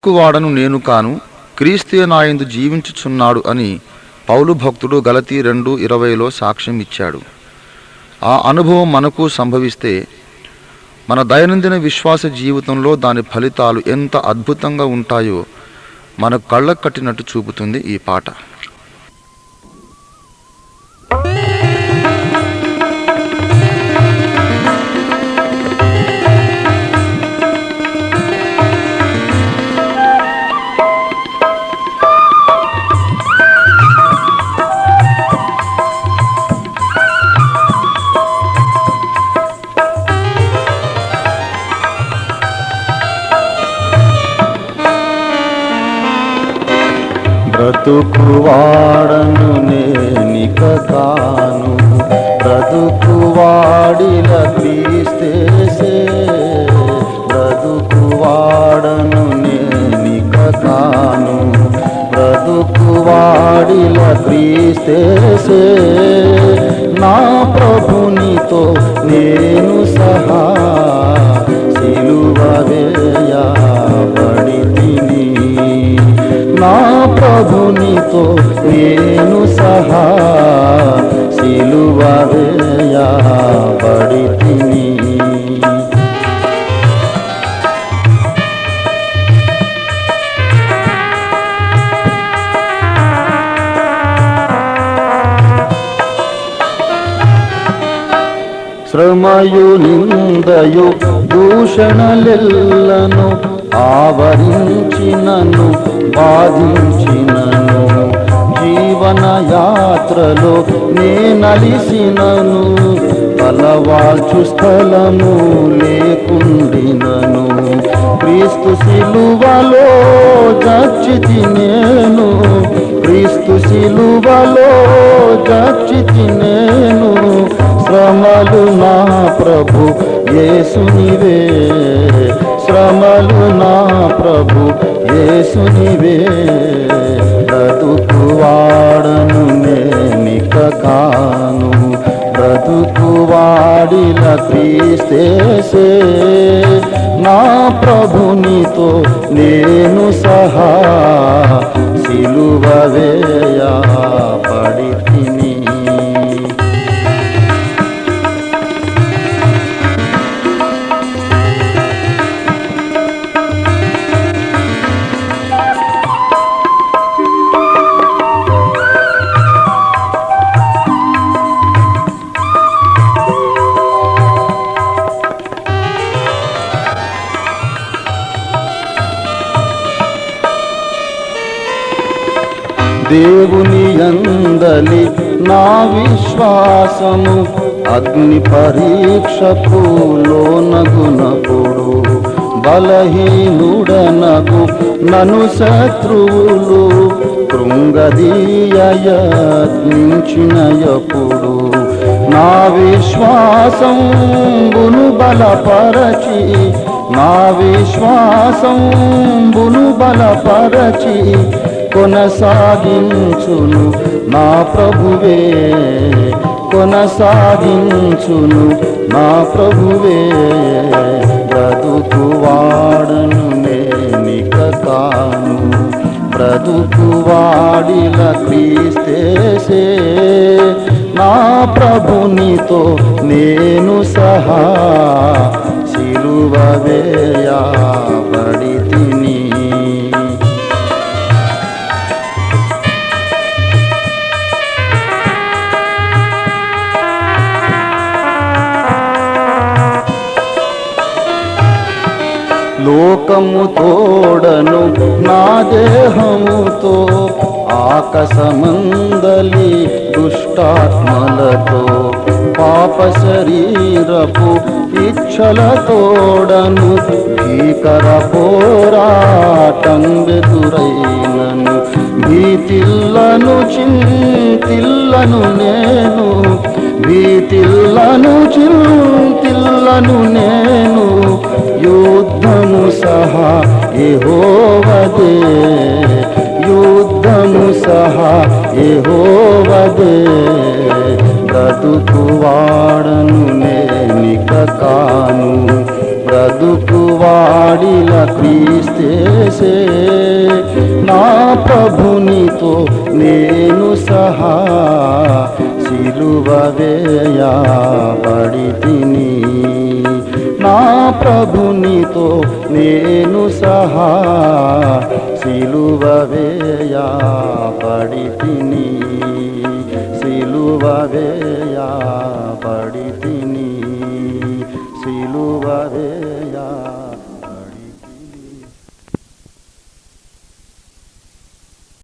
బ్రతుకువాడను నేను కాను, క్రీస్తే నాయందు జీవించుచున్నాడు అని పౌలు భక్తుడు గలతీ 2:20లో సాక్ష్యం ఇచ్చాడు. ఆ అనుభవం మనకు సంభవిస్తే మన దైనందిన విశ్వాస జీవితంలో దాని ఫలితాలు ఎంత అద్భుతంగా ఉంటాయో మనకు కళ్ళకు కట్టినట్టు చూపుతుంది ఈ పాట. బ్రతుకువాడను నేనిక కాను, బ్రతుకువాడిల క్రీస్తేసే. బ్రతుకువాడను నేనిక కాను, బ్రతుకువాడిల క్రీస్తేసే. నా ప్రభునితో నేను సహా సిలువ వేయబడితిని. నా ప్రభునితో నేను సహా సిలువ వేయబడితిని. శ్రమయు నిందయు దూషణలెల్లను ఆవరించినను బాధించినను. జీవన యాత్రలో నేనలిసినను, తలవాల్చు స్థలము లేకుండినను. క్రీస్తు సిలువలో చచ్చితి నేను, క్రీస్తు సిలువలో చచ్చితి నేను. శ్రమలు నా ప్రభు యేసునివే, శ్రమలు నా ప్రభు యేసునివే. బ్రతుకువాడను నేనిక కాను, బ్రతుకువాడిల క్రీస్తేసే. నా ప్రభునితో నేను సహా సిలువ వేయబడితిని. దేవుని యందలి నా విశ్వాసము అగ్ని పరీక్షకు లోనగునప్పుడు. బలహీనుడనగు నను శత్రువులు కృంగదీయయత్నించినయప్పుడు. నా విశ్వాసంబును బలపరచి, నా విశ్వాసంబును బలపరచి కొనసాగించును నా ప్రభువే, కొనసాగించును నా ప్రభువే. బ్రతుకువాడను నేనిక కాను, బ్రతుకువాడిల క్రీస్తేసే. నా ప్రభునితో నేను సహా సిలువ వేయబడితిని. లోకము తోడను నా దేహముతో, ఆకాశమందలి దుష్టాత్మలతో, పాప శరీరపు ఇచ్ఛలతోడను భీకర పోరాటం ఎదురైనను. భీతిల్లను చింతిల్లను నేను, భీతిల్లను చింతిల్లను నేను. యుద్ధము సహా యెహోవాదే, యుద్ధము సహా యెహోవాదే. బ్రతుకువాడను నేనిక కాను, బ్రతుకువాడిల బ్రతుకు వాడిల క్రీస్తేసే, నా ప్రభునితో నేను సహా సిలువ వేయబడి తిని, నా ప్రభునితో నేను సహా సిలువ వేయబడి తిని, సిలువ వేయబడి తిని.